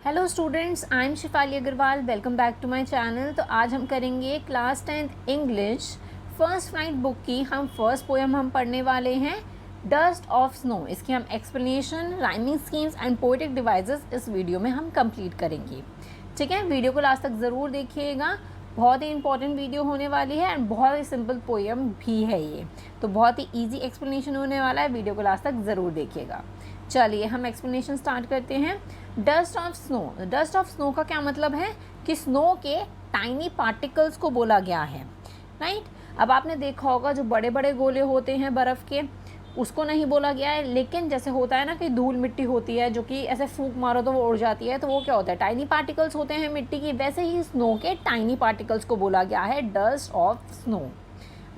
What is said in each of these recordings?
Hello students, I am Shifali Agarwal. Welcome back to my channel. तो आज हम करेंगे class 10th English first night book की हम फर्स्ट पोएम हम पढ़ने वाले हैं, डस्ट ऑफ स्नो। इसकी हम explanation, rhyming schemes and poetic devices इस वीडियो में हम कंप्लीट करेंगे। ठीक है, वीडियो को लास्ट तक ज़रूर देखिएगा। बहुत ही इंपॉर्टेंट वीडियो होने वाली है एंड बहुत ही सिंपल पोएम भी है ये, तो बहुत ही ईजी एक्सप्लेनेशन होने वाला है। वीडियो को लास्ट तक ज़रूर देखिएगा। चलिए हम एक्सप्लेनेशन स्टार्ट करते हैं। Dust of snow. Dust of snow का क्या मतलब है कि स्नो के टाइनी पार्टिकल्स को बोला गया है, राइट। अब आपने देखा होगा जो बड़े बड़े गोले होते हैं बर्फ़ के, उसको नहीं बोला गया है। लेकिन जैसे होता है ना कि धूल मिट्टी होती है जो कि ऐसे फूंक मारो तो वो उड़ जाती है, तो वो क्या होता है, टाइनी पार्टिकल्स होते हैं मिट्टी की। वैसे ही स्नो के टाइनी पार्टिकल्स को बोला गया है डस्ट ऑफ स्नो,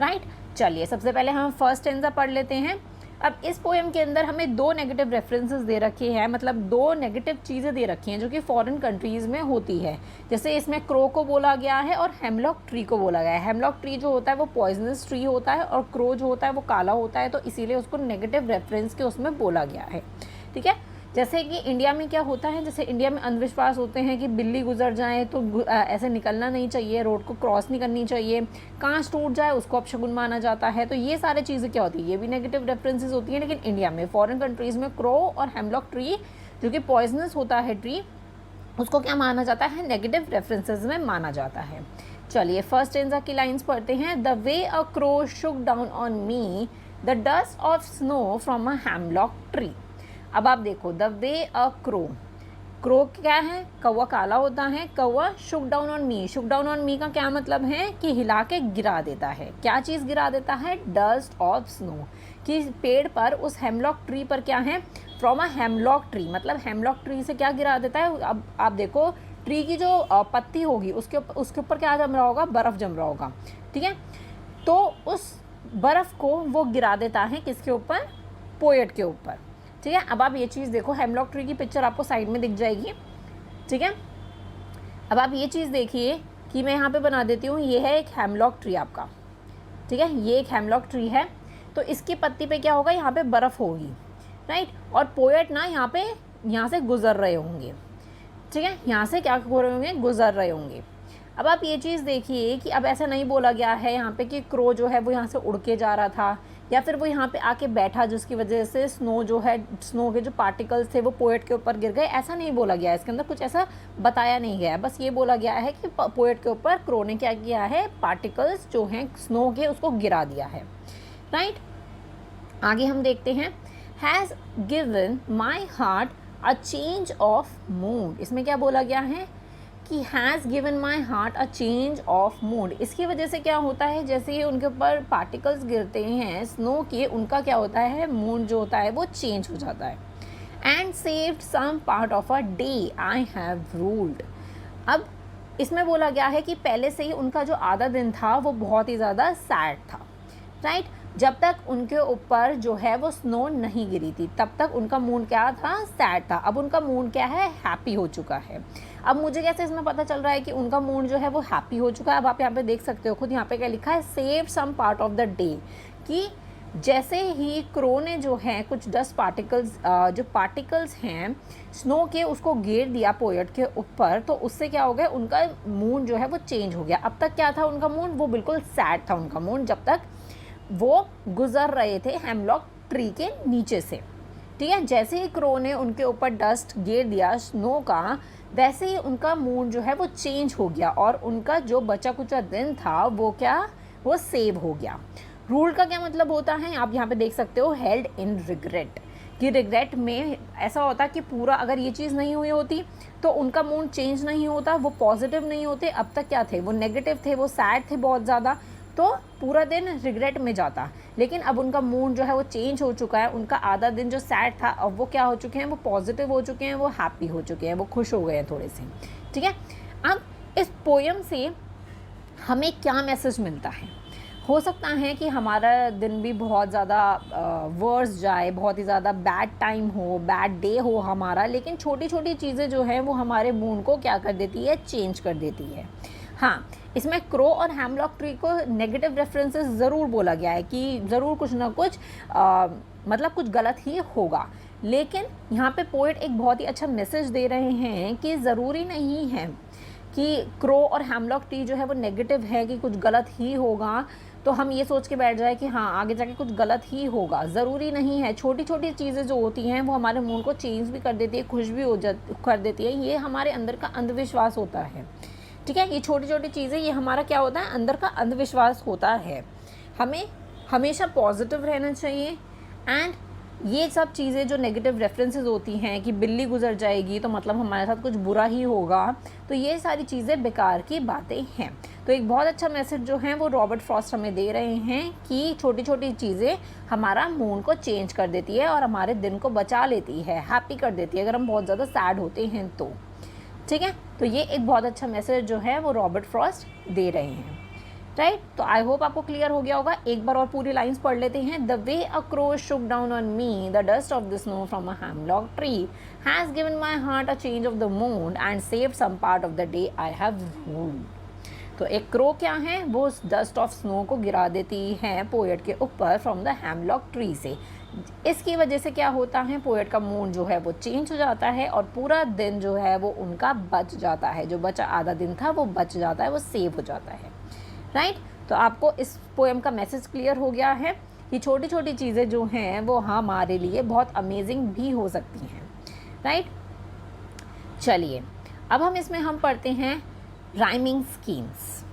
राइट। चलिए सबसे पहले हम फर्स्ट स्टेंजा पढ़ लेते हैं। अब इस पोएम के अंदर हमें दो नेगेटिव रेफरेंसेस दे रखे हैं, मतलब दो नेगेटिव चीज़ें दे रखी हैं जो कि फॉरेन कंट्रीज़ में होती है। जैसे इसमें क्रो को बोला गया है और हेमलॉक ट्री को बोला गया है। हेमलॉक ट्री जो होता है वो पॉइजनस ट्री होता है और क्रो जो होता है वो काला होता है, तो इसीलिए उसको नेगेटिव रेफरेंस के उसमें बोला गया है। ठीक है, जैसे कि इंडिया में क्या होता है, जैसे इंडिया में अंधविश्वास होते हैं कि बिल्ली गुजर जाए तो ऐसे निकलना नहीं चाहिए, रोड को क्रॉस नहीं करनी चाहिए, कांच टूट जाए उसको अपशगुन माना जाता है। तो ये सारी चीज़ें क्या होती है, ये भी नेगेटिव रेफरेंसेस होती हैं। लेकिन इंडिया में, फॉरेन कंट्रीज़ में क्रो और हेमलॉक ट्री जो कि पॉइजनस होता है ट्री, उसको क्या माना जाता है, नेगेटिव रेफरेंसेस में माना जाता है। चलिए फर्स्ट स्टेंजा की लाइन्स पढ़ते हैं। The way a crow shook down on me the dust of snow from a hemlock tree. अब आप देखो, the way a crow, crow क्या है, कौवा काला होता है। कौवा शुक down on me, Shuk down on मी का क्या मतलब है कि हिला के गिरा देता है। क्या चीज़ गिरा देता है, डस्ट ऑफ स्नो, कि पेड़ पर उस हेमलॉक ट्री पर क्या है, फ्रॉम अ हेमलॉक ट्री, मतलब हेमलॉक ट्री से क्या गिरा देता है। अब आप देखो ट्री की जो पत्ती होगी उसके ऊपर क्या जम रहा होगा, बर्फ़ जम रहा होगा, ठीक है। तो उस बर्फ़ को वो गिरा देता है किसके ऊपर, पोएट के ऊपर। ठीक है, अब आप ये चीज़ देखो, हेमलॉक ट्री की पिक्चर आपको साइड में दिख जाएगी। ठीक है, अब आप ये चीज़ देखिए कि मैं यहाँ पे बना देती हूँ, ये है एक हेमलॉक ट्री आपका। ठीक है, ये एक हेमलॉक ट्री है, तो इसकी पत्ती पे क्या होगा, यहाँ पे बर्फ़ होगी, राइट। और पोएट ना यहाँ से गुज़र रहे होंगे। ठीक है, यहाँ से क्या हो रहे होंगे, गुज़र रहे होंगे। अब आप ये चीज़ देखिए कि अब ऐसा नहीं बोला गया है यहाँ पे कि क्रो जो है वो यहाँ से उड़ के जा रहा था या फिर वो यहाँ पे आके बैठा जिसकी वजह से स्नो जो है, स्नो के जो पार्टिकल्स थे वो पोएट के ऊपर गिर गए। ऐसा नहीं बोला गया है, इसके अंदर कुछ ऐसा बताया नहीं गया है। बस ये बोला गया है कि पोएट के ऊपर क्रो ने क्या किया है, पार्टिकल्स जो हैं स्नो के उसको गिरा दिया है, राइट। आगे हम देखते हैं। Has given my heart a change of mood. इसमें क्या बोला गया है कि has given my heart a change of mood. इसकी वजह से क्या होता है, जैसे ही उनके ऊपर पार्टिकल्स गिरते हैं स्नो के, उनका क्या होता है, मूड जो होता है वो चेंज हो जाता है। And saved some part of a day I have rued. अब इसमें बोला गया है कि पहले से ही उनका जो आधा दिन था वो बहुत ही ज़्यादा सैड था, राइट। जब तक उनके ऊपर जो है वो स्नो नहीं गिरी थी तब तक उनका मूड क्या था, सैड था। अब उनका मूड क्या है, हैप्पी हो चुका है। अब मुझे कैसे इसमें पता चल रहा है कि उनका मूड जो है वो हैप्पी हो चुका है। अब आप यहाँ पे देख सकते हो खुद, यहाँ पे क्या लिखा है, save some part of the day, कि जैसे ही क्रो ने जो है कुछ डस्ट पार्टिकल्स, जो पार्टिकल्स हैं स्नो के, उसको गिर दिया पोएट के ऊपर, तो उससे क्या हो गया, उनका मूड जो है वो चेंज हो गया। अब तक क्या था उनका मूड, वो बिल्कुल सैड था उनका मूड, जब तक वो गुजर रहे थे हेमलॉक ट्री के नीचे से। ठीक है, जैसे ही क्रो ने उनके ऊपर डस्ट गिर दिया स्नो का, वैसे ही उनका मूड जो है वो चेंज हो गया और उनका जो बचा कुचा दिन था वो क्या, वो सेव हो गया। रूल का क्या मतलब होता है, आप यहाँ पे देख सकते हो, हेल्ड इन रिग्रेट, कि रिग्रेट में ऐसा होता कि पूरा अगर ये चीज़ नहीं हुई होती तो उनका मूड चेंज नहीं होता, वो पॉजिटिव नहीं होते। अब तक क्या थे, वो नेगेटिव थे, वो सैड थे बहुत ज़्यादा, तो पूरा दिन रिग्रेट में जाता। लेकिन अब उनका मूड जो है वो चेंज हो चुका है, उनका आधा दिन जो सैड था अब वो क्या हो चुके हैं, वो पॉजिटिव हो चुके हैं, वो हैप्पी हो चुके हैं, वो खुश हो गए हैं थोड़े से। ठीक है, अब इस पोएम से हमें क्या मैसेज मिलता है, हो सकता है कि हमारा दिन भी बहुत ज़्यादा वर्स जाए, बहुत ही ज़्यादा बैड टाइम हो, बैड डे हो हमारा, लेकिन छोटी छोटी चीज़ें जो हैं वो हमारे मूड को क्या कर देती है, चेंज कर देती है। हाँ, इसमें क्रो और हेमलॉक ट्री को नेगेटिव रेफरेंसेस ज़रूर बोला गया है कि ज़रूर कुछ ना कुछ मतलब कुछ गलत ही होगा। लेकिन यहाँ पे पोएट एक बहुत ही अच्छा मैसेज दे रहे हैं कि ज़रूरी नहीं है कि क्रो और हेमलॉक ट्री जो है वो नेगेटिव है, कि कुछ गलत ही होगा तो हम ये सोच के बैठ जाए कि हाँ आगे जाके कुछ गलत ही होगा। ज़रूरी नहीं है। छोटी छोटी चीज़ें जो होती हैं वो हमारे मूड को चेंज भी कर देती है, खुश भी कर देती है। ये हमारे अंदर का अंधविश्वास होता है, ठीक है। ये छोटी छोटी चीज़ें, ये हमारा क्या होता है, अंदर का अंधविश्वास होता है। हमें हमेशा पॉजिटिव रहना चाहिए। एंड ये सब चीज़ें जो नेगेटिव रेफरेंसेस होती हैं कि बिल्ली गुजर जाएगी तो मतलब हमारे साथ कुछ बुरा ही होगा, तो ये सारी चीज़ें बेकार की बातें हैं। तो एक बहुत अच्छा मैसेज जो है वो रॉबर्ट फ्रॉस्ट हमें दे रहे हैं कि छोटी छोटी चीज़ें हमारा मूड को चेंज कर देती है और हमारे दिन को बचा लेती है, हैप्पी कर देती है अगर हम बहुत ज़्यादा सैड होते हैं तो, ठीक है। तो ये एक बहुत अच्छा मैसेज जो है वो रॉबर्ट फ्रॉस्ट दे रहे हैं, राइट। तो आई होप आपको क्लियर हो गया होगा। एक बार और पूरी लाइंस पढ़ लेते हैं। The way a crow shook down on me the dust of the snow from a hemlock tree has given my heart a change of the mood and saved some part of the day I have rued. तो एक crow क्या है, वो dust of snow को गिरा देती है poet के ऊपर फ्रॉम द हेमलॉक ट्री से। इसकी वजह से क्या होता है, पोएट का मूड जो है वो चेंज हो जाता है और पूरा दिन जो है वो उनका बच जाता है। जो बचा आधा दिन था वो बच जाता है, वो सेव हो जाता है, राइट। तो आपको इस पोएम का मैसेज क्लियर हो गया है कि छोटी छोटी चीज़ें जो हैं वो हमारे लिए बहुत अमेजिंग भी हो सकती हैं, राइट। चलिए अब हम पढ़ते हैं राइमिंग स्कीम्स।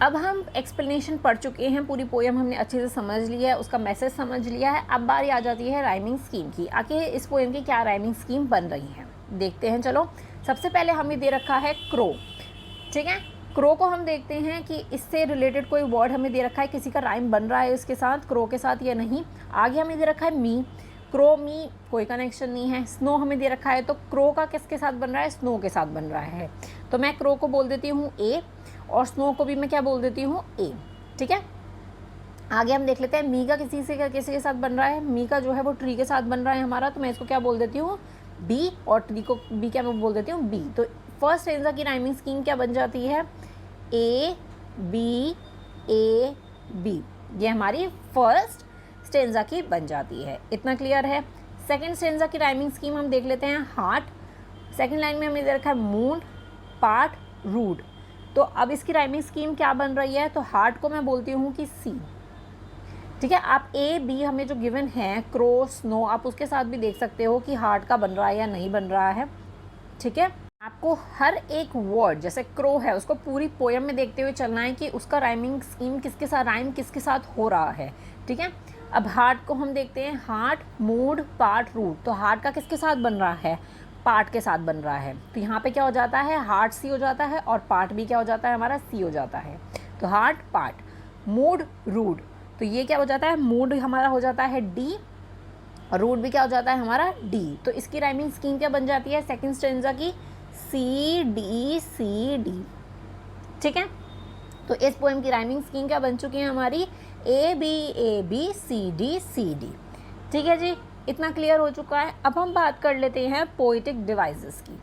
अब हम एक्सप्लेनेशन पढ़ चुके हैं, पूरी पोएम हमने अच्छे से समझ लिया है, उसका मैसेज समझ लिया है। अब बारी आ जाती है राइमिंग स्कीम की। आखिर इस पोएम की क्या राइमिंग स्कीम बन रही है देखते हैं। चलो सबसे पहले हमें दे रखा है क्रो, ठीक है। क्रो को हम देखते हैं कि इससे रिलेटेड कोई वर्ड हमें दे रखा है, किसी का राइम बन रहा है इसके साथ, क्रो के साथ या नहीं। आगे हमें दे रखा है मी, क्रो मी कोई कनेक्शन नहीं है। स्नो हमें दे रखा है, तो क्रो का किसके साथ बन रहा है, स्नो के साथ बन रहा है। तो मैं क्रो को बोल देती हूँ ए और स्नो को भी मैं क्या बोल देती हूँ ए, ठीक है। आगे हम देख लेते हैं मी का किसी के साथ बन रहा है। मी का जो है वो ट्री के साथ बन रहा है हमारा, तो मैं इसको क्या बोल देती हूँ बी, और ट्री को बी क्या मैं बोल देती हूँ बी। तो फर्स्ट स्टेंजा की राइमिंग स्कीम क्या बन जाती है, ए बी, ये हमारी फर्स्ट स्टेंजा की बन जाती है। इतना क्लियर है। सेकंड स्टेंजा की राइमिंग स्कीम हम देख लेते हैं हार्ट। सेकंड लाइन में हमें दे रखा है मून, पार्ट, रूट। तो अब इसकी राइमिंग स्कीम क्या बन रही है, तो हार्ट को मैं बोलती हूँ कि सी, ठीक है। आप ए बी हमें जो गिवन है क्रो स्नो, आप उसके साथ भी देख सकते हो कि हार्ट का बन रहा है या नहीं बन रहा है, ठीक है। आपको हर एक वर्ड, जैसे क्रो है उसको पूरी पोएम में देखते हुए चलना है कि उसका राइमिंग स्कीम किसके साथ, राइम किसके साथ हो रहा है, ठीक है। अब हार्ट को हम देखते हैं, हार्ट, मूड, पार्ट, रूट। तो हार्ट का किसके साथ बन रहा है, पार्ट के साथ बन रहा है। तो यहाँ पे क्या हो जाता है, हार्ट सी हो जाता है और पार्ट भी क्या हो जाता है हमारा, सी हो जाता है। तो हार्ट, पार्ट, मूड, रूट। तो ये क्या हो जाता है, मूड हमारा हो जाता है डी और रूट भी क्या हो जाता है हमारा डी। तो इसकी राइमिंग स्कीम क्या बन जाती है सेकंड स्टेंजा की, सी डी, ठीक है। तो इस पोएम की राइमिंग स्कीम क्या बन चुकी है हमारी, ए बी सी डी, ठीक है जी। इतना क्लियर हो चुका है। अब हम बात कर लेते हैं पोइटिक डिवाइसेस की।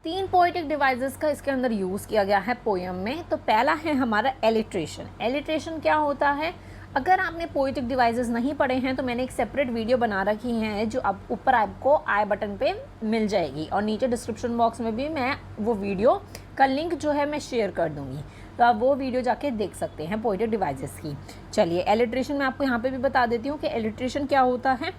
3 पोइटिक डिवाइसेस का इसके अंदर यूज़ किया गया है पोएम में। तो पहला है हमारा एलिट्रेशन। एलिट्रेशन क्या होता है, अगर आपने पोइटिक डिवाइसेस नहीं पढ़े हैं तो मैंने एक सेपरेट वीडियो बना रखी है जो अब ऊपर आपको आई बटन पे मिल जाएगी और नीचे डिस्क्रिप्शन बॉक्स में भी मैं वो वीडियो का लिंक जो है मैं शेयर कर दूँगी, तो आप वो वीडियो जाके देख सकते हैं पोइटिक डिवाइसेस की। चलिए एलिट्रेशन मैं आपको यहाँ पे भी बता देती हूँ कि एलिट्रेशन क्या होता है।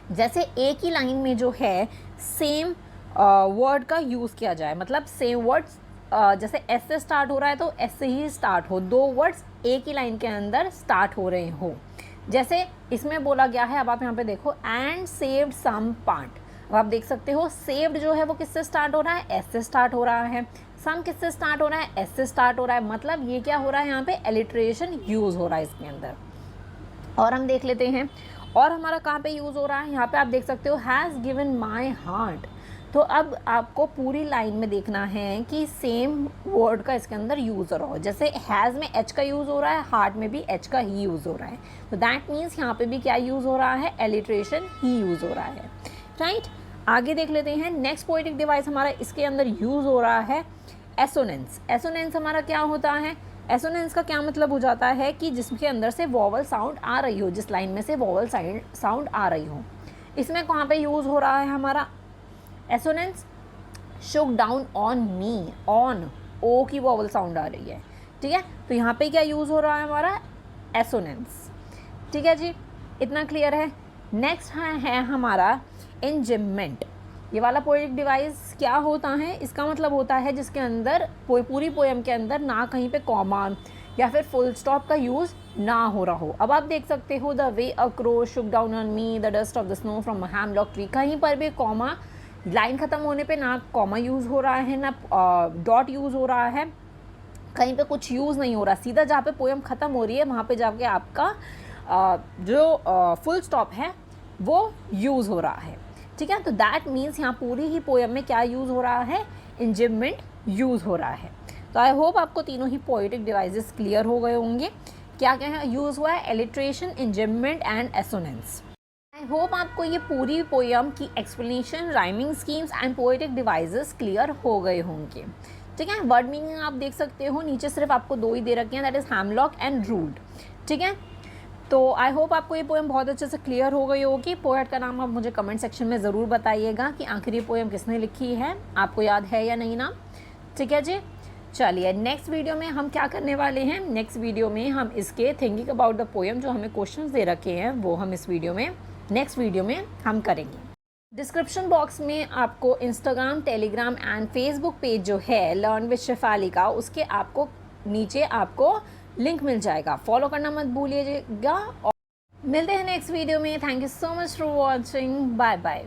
जैसे एक ही लाइन में जो है सेम वर्ड का यूज़ किया जाए, मतलब सेम वर्ड्स जैसे एस से स्टार्ट हो रहा है तो एस से ही स्टार्ट हो, 2 वर्ड्स एक ही लाइन के अंदर स्टार्ट हो रहे हो। जैसे इसमें बोला गया है, अब आप यहाँ पे देखो, एंड सेव्ड सम पार्ट। अब आप देख सकते हो सेव्ड जो है वो किससे स्टार्ट हो रहा है, एस से स्टार्ट हो रहा है। सम किससे स्टार्ट हो रहा है, एस से स्टार्ट हो रहा है। मतलब ये क्या हो रहा है, यहाँ पे एलिट्रेशन यूज़ हो रहा है इसके अंदर। और हम देख लेते हैं और हमारा कहाँ पे यूज़ हो रहा है, यहाँ पे आप देख सकते हो हैज़ गिवन माई हार्ट। तो अब आपको पूरी लाइन में देखना है कि सेम वर्ड का इसके अंदर यूज़ हो रहा हो। जैसे हैज़ में एच का यूज़ हो रहा है, हार्ट में भी एच का ही यूज़ हो रहा है। तो दैट मीन्स यहाँ पे भी क्या यूज़ हो रहा है, एलिट्रेशन ही यूज़ हो रहा है, राइट। आगे देख लेते हैं नेक्स्ट पोएटिक डिवाइस हमारा इसके अंदर यूज़ हो रहा है एसोनेंस। एसोनेंस हमारा क्या होता है, एसोनेंस का क्या मतलब हो जाता है कि जिसके अंदर से वॉवल साउंड आ रही हो, जिस लाइन में से वॉवल साउंड आ रही हो। इसमें कहाँ पे यूज़ हो रहा है हमारा assonance, shook down on me, on O की वॉवल साउंड आ रही है, ठीक है। तो यहाँ पे क्या यूज़ हो रहा है हमारा एसोनेंस, ठीक है जी, इतना क्लियर है। नेक्स्ट है हमारा इंजमेंट। ये वाला पोएटिक डिवाइस क्या होता है, इसका मतलब होता है जिसके अंदर पूरी पोएम के अंदर ना कहीं पे कॉमा या फिर फुल स्टॉप का यूज़ ना हो रहा हो। अब आप देख सकते हो the way a crow shook down on me the dust of the snow from a hemlock tree, कहीं पर भी कॉमा, लाइन ख़त्म होने पे ना कॉमा यूज़ हो रहा है ना डॉट यूज़ हो रहा है, कहीं पे कुछ यूज़ नहीं हो रहा, सीधा जहाँ पे पोएम ख़त्म हो रही है वहाँ पे जाके आपका जो फुल स्टॉप है वो यूज़ हो रहा है, ठीक है। तो दैट मीन्स यहाँ पूरी ही पोएम में क्या यूज़ हो रहा है, इंजमेंट यूज़ हो रहा है। तो आई होप आपको तीनों ही पोएटिक डिवाइसेस क्लियर हो गए होंगे, क्या क्या है यूज़ हुआ है, alliteration, enjambment and assonance. I hope आपको ये पूरी पोएम की explanation, rhyming schemes and poetic devices clear हो गए होंगे, ठीक है। वर्ड मीनिंग आप देख सकते हो, नीचे सिर्फ आपको 2 ही दे रखे हैं, that is hemlock and rued, ठीक है। तो आई होप आपको ये पोएम बहुत अच्छे से क्लियर हो गई होगी। पोएट का नाम आप मुझे कमेंट सेक्शन में ज़रूर बताइएगा कि आखिर ये पोएम किसने लिखी है, आपको याद है या नहीं नाम, ठीक है जी। चलिए नेक्स्ट वीडियो में हम क्या करने वाले हैं, नेक्स्ट वीडियो में हम इसके थिंकिंग अबाउट द पोएम जो हमें क्वेश्चंस दे रखे हैं वो हम इस वीडियो में नेक्स्ट वीडियो में हम करेंगे। डिस्क्रिप्शन बॉक्स में आपको Instagram, Telegram and Facebook page जो है लर्न विद शेफाली का, उसके आपको नीचे आपको लिंक मिल जाएगा, फॉलो करना मत भूलिएगा। और मिलते हैं नेक्स्ट वीडियो में। Thank you so much for watching, bye bye.